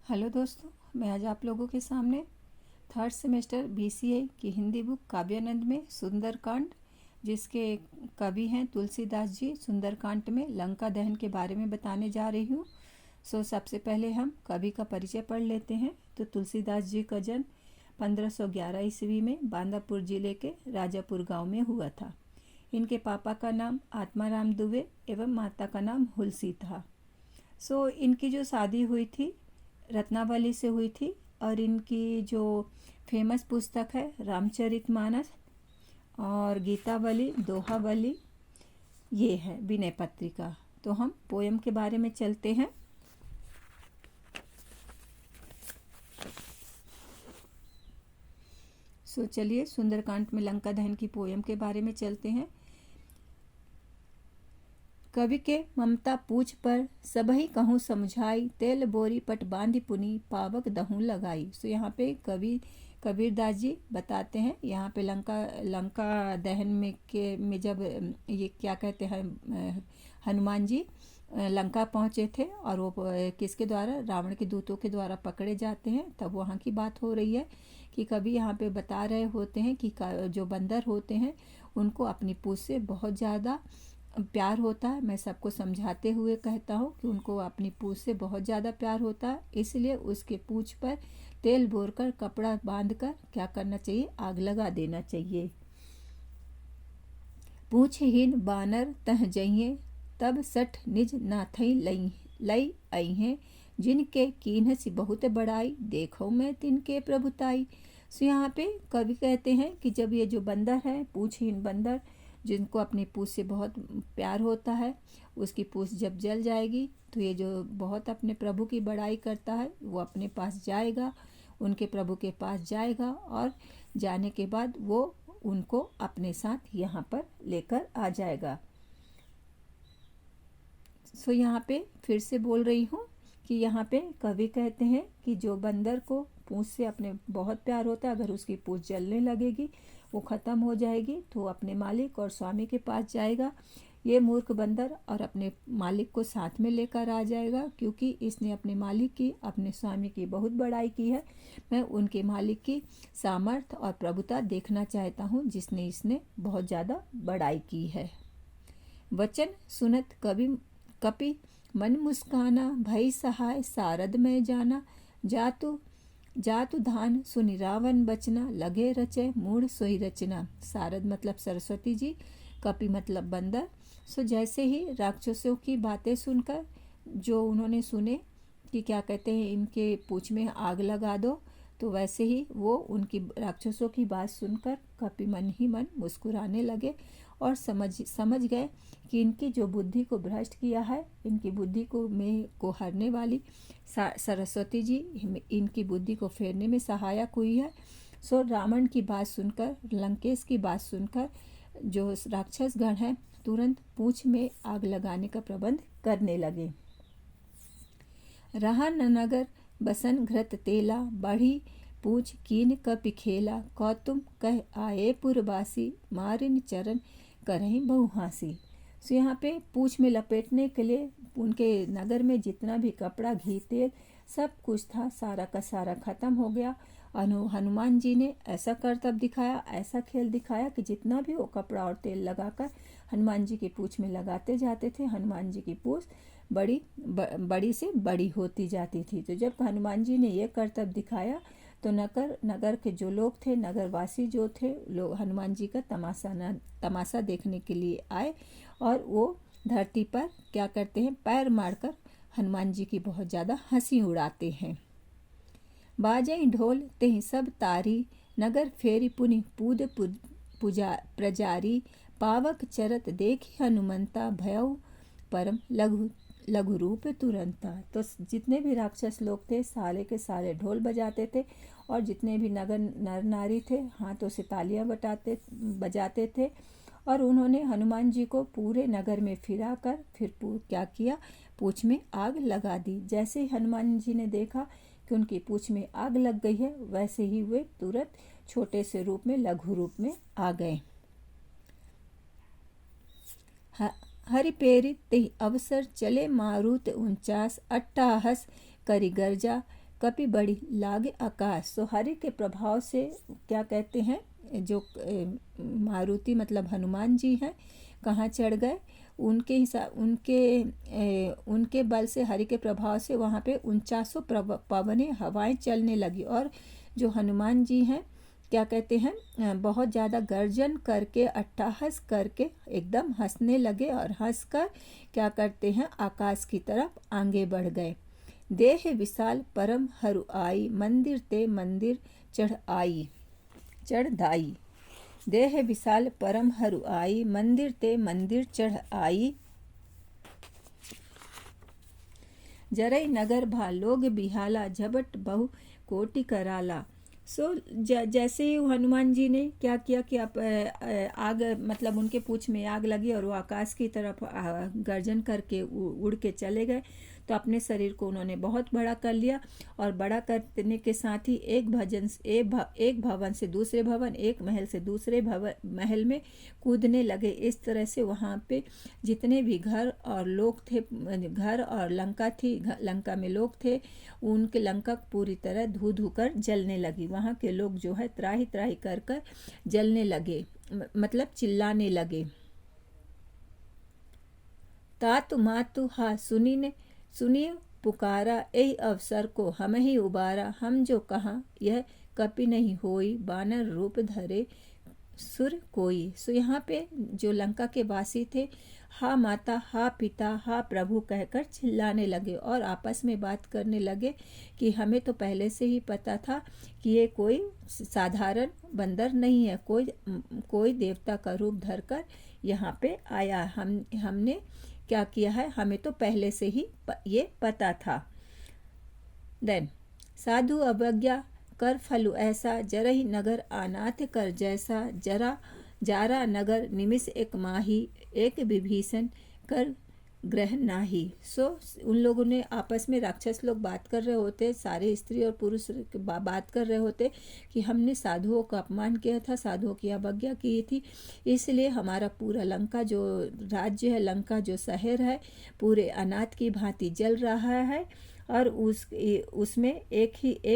Hello दोस्तों, मैं आज आप लोगों के सामने थर्ड सेमेस्टर बीसीए की हिंदी बुक काव्यानंद में सुंदरकांड, जिसके कवि हैं तुलसीदास जी, सुंदरकांड में लंका दहन के बारे में बताने जा रही हूँ। सबसे पहले हम कवि का परिचय पढ़ लेते हैं। तो तुलसीदास जी का जन्म 1511 ईस्वी में बांदापुर जिले के राजापुर गांव में हुआ था। इनके पापा का नाम आत्माराम दुबे एवं माता का नाम हुलसी था। इनकी जो शादी हुई थी रत्नावली से हुई थी, और इनकी जो फेमस पुस्तक है रामचरितमानस और गीतावली, दोहावली, ये है विनय पत्रिका। तो हम पोयम के बारे में चलते हैं। चलिए सुंदरकांड में लंका दहन की पोयम के बारे में चलते हैं। कवि के ममता पूछ पर सबही कहूँ समझाई, तेल बोरी पट बांधी पुनी पावक दहूँ लगाई। यहाँ पे कबीरदास जी बताते हैं, यहाँ पे लंका दहन में जब ये क्या कहते हैं, हनुमान जी लंका पहुँचे थे और वो किसके द्वारा, रावण के दूतों के द्वारा पकड़े जाते हैं। तब वहाँ की बात हो रही है कि कवि यहाँ पे बता रहे होते हैं कि जो बंदर होते हैं उनको अपनी पूंछ से बहुत ज़्यादा प्यार होता है। मैं सबको समझाते हुए कहता हूँ कि उनको अपनी पूंछ से बहुत ज़्यादा प्यार होता है, इसलिए उसके पूंछ पर तेल बोरकर कपड़ा बांधकर क्या करना चाहिए, आग लगा देना चाहिए। पूछहीन बानर तह जइये, तब सठ निज नाथई लई आई हैं, जिनके कीन्ह सी बहुत बड़ाई, देखो मैं तिनके प्रभुताई। यहाँ पे कवि कहते हैं कि जब ये जो बंदर है, पूछहीन बंदर, जिनको अपनी पूंछ से बहुत प्यार होता है, उसकी पूंछ जब जल जाएगी तो ये जो बहुत अपने प्रभु की बड़ाई करता है वो अपने पास जाएगा, उनके प्रभु के पास जाएगा, और जाने के बाद वो उनको अपने साथ यहाँ पर लेकर आ जाएगा। यहाँ पे फिर से बोल रही हूँ कि यहाँ पे कवि कहते हैं कि जो बंदर को पूंछ से अपने बहुत प्यार होता है, अगर उसकी पूंछ जलने लगेगी, वो ख़त्म हो जाएगी, तो अपने मालिक और स्वामी के पास जाएगा। ये मूर्ख बंदर और अपने मालिक को साथ में लेकर आ जाएगा, क्योंकि इसने अपने मालिक की, अपने स्वामी की बहुत बड़ाई की है। मैं उनके मालिक की सामर्थ्य और प्रभुता देखना चाहता हूँ, जिसने इसने बहुत ज़्यादा बड़ाई की है। वचन सुनत कपि मन मुस्काना, भई सहाय सारद में जाना, जातु धान सुनि रावण बचना, लगे रचे मूढ़ सोई रचना। सारद मतलब सरस्वती जी, कपि मतलब बंदर। जैसे ही राक्षसों की बातें सुनकर, जो उन्होंने सुने कि क्या कहते हैं, इनके पूंछ में आग लगा दो, तो वैसे ही वो उनकी राक्षसों की बात सुनकर कपि मन ही मन मुस्कुराने लगे और समझ गए कि इनकी जो बुद्धि को भ्रष्ट किया है, इनकी बुद्धि को हरने वाली सरस्वती जी इनकी बुद्धि को फेरने में सहायक हुई है। रावण की बात सुनकर, लंकेश की बात सुनकर जो राक्षस गण है, तुरंत पूंछ में आग लगाने का प्रबंध करने लगे। रहा न नगर बसन घृत तेला, बढ़ी पूछ कीन कपि खेला, कौतुम कह आए पुरवासी, मारिन चरण करहीं बहुहासी। यहाँ पे पूंछ में लपेटने के लिए उनके नगर में जितना भी कपड़ा, घी, तेल सब कुछ था, सारा का सारा खत्म हो गया। हनुमान जी ने ऐसा करतब दिखाया, ऐसा खेल दिखाया कि जितना भी वो कपड़ा और तेल लगाकर हनुमान जी की पूंछ में लगाते जाते थे, हनुमान जी की पूंछ बड़ी से बड़ी होती जाती थी। तो जब हनुमान जी ने ये करतब दिखाया तो नगर के जो लोग थे, नगरवासी जो थे, लोग हनुमान जी का तमाशा देखने के लिए आए, और वो धरती पर क्या करते हैं, पैर मारकर हनुमान जी की बहुत ज़्यादा हंसी उड़ाते हैं। बाजई ढोल तेहि सब तारी, नगर फेरी पुनि पूद प्रजारी, पावक चरत देखी हनुमंता, भयउ परम लघु रूप तुरंता। तो जितने भी राक्षस लोग थे, साले के साले ढोल बजाते थे, और जितने भी नर नारी थे, हाथों से तालियां बजाते थे, और उन्होंने हनुमान जी को पूरे नगर में फिरा कर फिर क्या किया, पूंछ में आग लगा दी। जैसे ही हनुमान जी ने देखा कि उनकी पूंछ में आग लग गई है, वैसे ही वे तुरंत छोटे से रूप में, लघु रूप में आ गए। हरि प्रेरित ते अवसर चले मारुत 49, अट्टाहस करि गर्जा, कपि बढ़ी लागे आकाश। सो हरि के प्रभाव से क्या कहते हैं, जो मारुति मतलब हनुमान जी हैं, कहाँ चढ़ गए, उनके बल से, हरि के प्रभाव से वहाँ पे 49 पवने हवाएं चलने लगी। और जो हनुमान जी हैं क्या कहते हैं, बहुत ज़्यादा गर्जन करके, अट्टहास करके एकदम हंसने लगे और हंसकर क्या करते हैं, आकाश की तरफ आगे बढ़ गए। देह विशाल परम हरु आई, मंदिर ते मंदिर चढ़ दाई। देह विशाल परम हरु आई, मंदिर ते मंदिर चढ़ आई। जरई नगर भा लोग बिहाला, झपट बहु कोटि कराला। सो जैसे ही हनुमान जी ने क्या किया कि आग मतलब उनके पूँछ में आग लगी और वो आकाश की तरफ गर्जन करके उड़ के चले गए, तो अपने शरीर को उन्होंने बहुत बड़ा कर लिया। और बड़ा करने के साथ ही एक भवन से दूसरे भवन, एक महल से दूसरे महल में कूदने लगे। इस तरह से वहाँ पे जितने भी घर और लोग थे, घर और लंका थी, लंका में लोग थे, उनके लंका पूरी तरह धू धू कर जलने लगी। वहाँ के लोग जो है त्राही त्राही कर कर जलने लगे, मतलब चिल्लाने लगे। तातु मातु हा सुनिए पुकारा, यही अवसर को हम ही उबारा। हम जो कहा यह कपि नहीं होई, बानर रूप धरे सुर कोई। सो यहाँ पे जो लंका के वासी थे, हा माता, हा पिता, हा प्रभु कहकर चिल्लाने लगे और आपस में बात करने लगे कि हमें तो पहले से ही पता था कि ये कोई साधारण बंदर नहीं है, कोई देवता का रूप धरकर यहाँ पे आया। हमने क्या किया है, हमें तो पहले से ही ये पता था। देन साधु अवज्ञा कर फलु ऐसा, जरहि नगर अनाथ कर जैसा। जारा नगर निमिष एक माही, एक विभीषण कर ग्रह नाही। सो उन लोगों ने आपस में, राक्षस लोग बात कर रहे होते, सारे स्त्री और पुरुष बात कर रहे होते कि हमने साधुओं का अपमान किया था, साधुओं की अवज्ञा की थी, इसलिए हमारा पूरा लंका जो राज्य है, लंका जो शहर है, पूरे अनाथ की भांति जल रहा है। और उसमें एक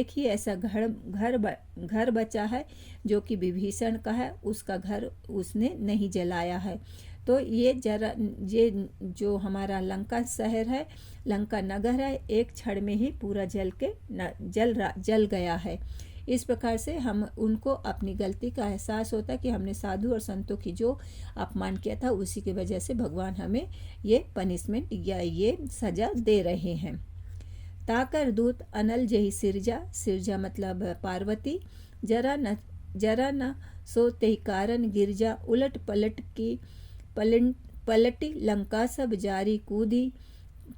ही ऐसा घर बचा है जो कि विभीषण का है, उसका घर उसने नहीं जलाया है। तो ये जो हमारा लंका शहर है, लंका नगर है, एक क्षण में ही पूरा जल गया है। इस प्रकार से हम उनको अपनी गलती का एहसास होता है कि हमने साधु और संतों की जो अपमान किया था, उसी की वजह से भगवान हमें ये पनिशमेंट या ये सजा दे रहे हैं। ताकर दूत अनल जही सिरजा मतलब पार्वती, जरा न सो तेहि कारण गिरजा। उलट पलटी लंका सब जारी, कूदी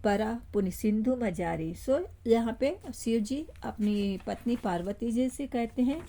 परा पुनि सिंधु मजारी। सो यहाँ पे शिव जी अपनी पत्नी पार्वती जी से कहते हैं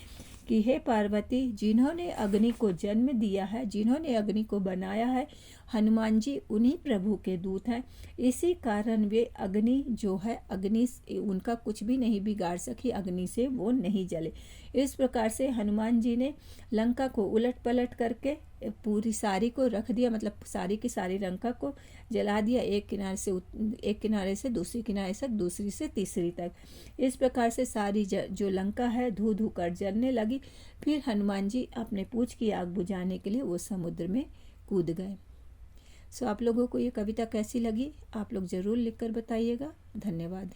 कि हे पार्वती, जिन्होंने अग्नि को जन्म दिया है, जिन्होंने अग्नि को बनाया है, हनुमान जी उन्हीं प्रभु के दूत हैं। इसी कारण वे अग्नि जो है, अग्नि उनका कुछ भी नहीं बिगाड़ सकी, अग्नि से वो नहीं जले। इस प्रकार से हनुमान जी ने लंका को उलट पलट करके पूरी सारी को रख दिया, मतलब सारी की सारी लंका को जला दिया, एक किनारे से दूसरी किनारे तक, दूसरी से तीसरी तक। इस प्रकार से सारी जो लंका है धू धू कर जलने लगी। फिर हनुमान जी अपने पूंछ की आग बुझाने के लिए वो समुद्र में कूद गए। सो आप लोगों को ये कविता कैसी लगी, आप लोग ज़रूर लिखकर बताइएगा। धन्यवाद।